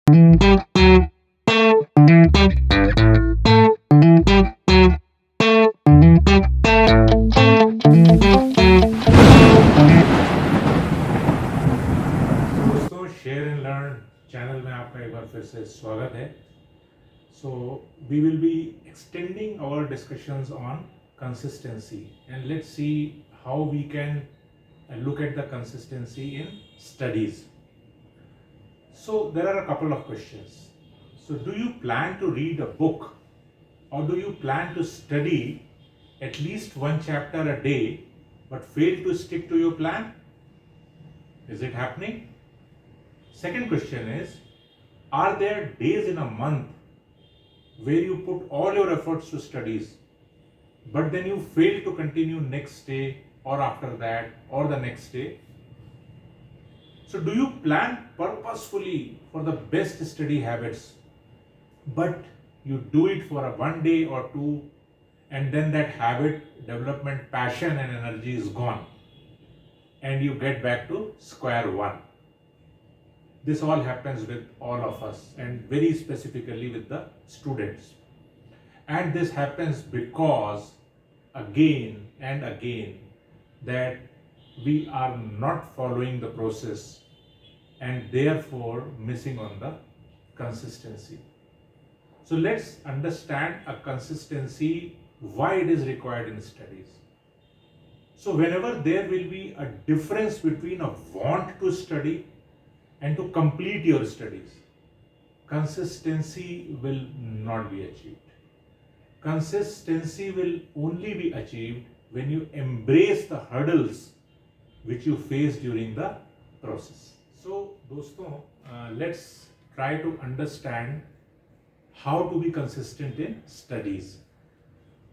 दोस्तों share and learn channel में आपका एक बार फिर से स्वागत है. So we will be extending our discussions on consistency, and let's see how we can look at the consistency in studies. So there are a couple of questions. So do you plan to read a book, or do you plan to study at least one chapter a day but fail to stick to your plan? Is it happening? Second question is, are there days in a month where you put all your efforts to studies, but then you fail to continue next day or after that or the next day? So do you plan purposefully for the best study habits, but you do it for a one day or two, and then that habit development passion and energy is gone and you get back to square one? This all happens with all of us, and very specifically with the students. And this happens because again and again that we are not following the process and therefore missing on the consistency. So let's understand a consistency, why it is required in studies. So whenever there will be a difference between a want to study and to complete your studies, consistency will not be achieved. Consistency will only be achieved when you embrace the hurdles which you face during the process. So, दोस्तों, let's try to understand how to be consistent in studies.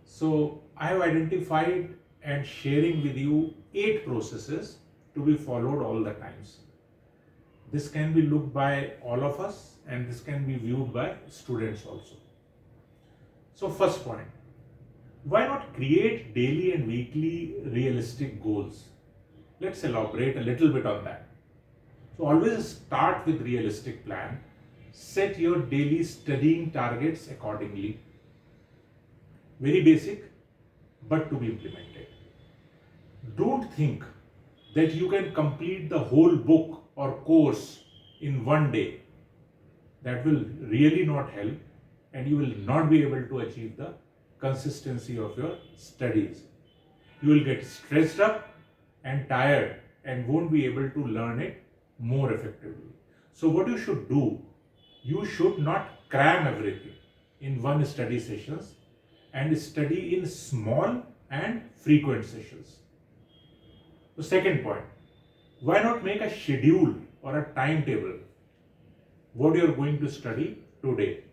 So, I have identified and sharing with you 8 processes to be followed all the times. This can be looked by all of us, and this can be viewed by students also. So first point, why not create daily and weekly realistic goals? Let's elaborate a little bit on that. So always start with realistic plan. Set your daily studying targets accordingly. Very basic, but to be implemented. Don't think that you can complete the whole book or course in one day. That will really not help, and you will not be able to achieve the consistency of your studies. You will get stressed up and tired and won't be able to learn it more effectively. So what you should do, you should not cram everything in one study sessions, and study in small and frequent sessions. The second point, why not make a schedule or a timetable what you are going to study today?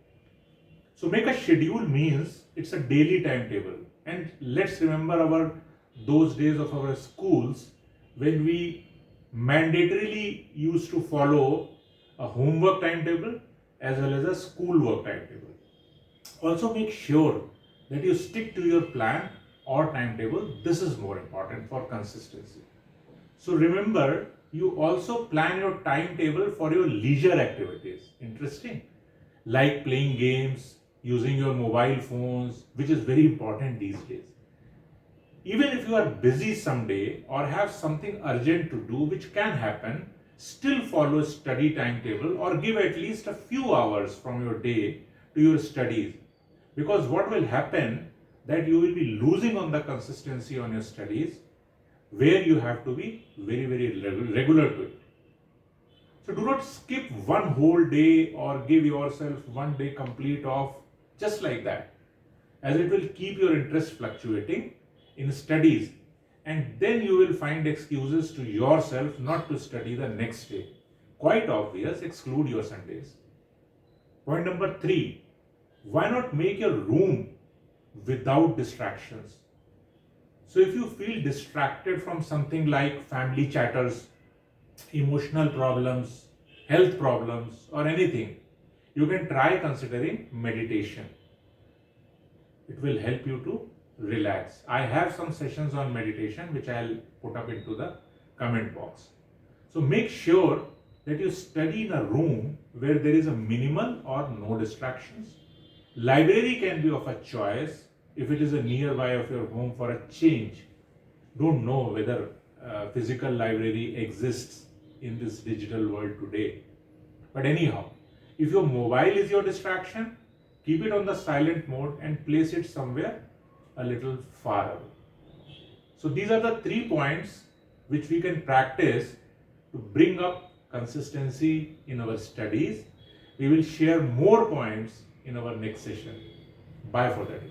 So make a schedule means it's a daily timetable. And let's remember those days of our schools when we mandatorily used to follow a homework timetable as well as a schoolwork timetable. Also make sure that you stick to your plan or timetable. This is more important for consistency. So remember, you also plan your timetable for your leisure activities. Interesting. Like playing games, using your mobile phones, which is very important these days. Even if you are busy someday or have something urgent to do, which can happen, still follow study timetable or give at least a few hours from your day to your studies. Because what will happen, that you will be losing on the consistency on your studies, where you have to be very, very regular to it. So do not skip one whole day or give yourself one day complete off just like that, as it will keep your interest fluctuating in studies, and then you will find excuses to yourself not to study the next day. Quite obvious, exclude your Sundays. Point number 3, why not make your room without distractions? So if you feel distracted from something like family chatters, emotional problems, health problems, or anything, you can try considering meditation. It will help you to relax. I have some sessions on meditation which I'll put up into the comment box. So make sure that you study in a room where there is a minimal or no distractions. Library can be of a choice if it is a nearby of your home for a change. Don't know whether physical library exists in this digital world today. But anyhow, if your mobile is your distraction, keep it on the silent mode and place it somewhere a little far away. So these are the 3 points which we can practice to bring up consistency in our studies. We will share more points in our next session. Bye for that.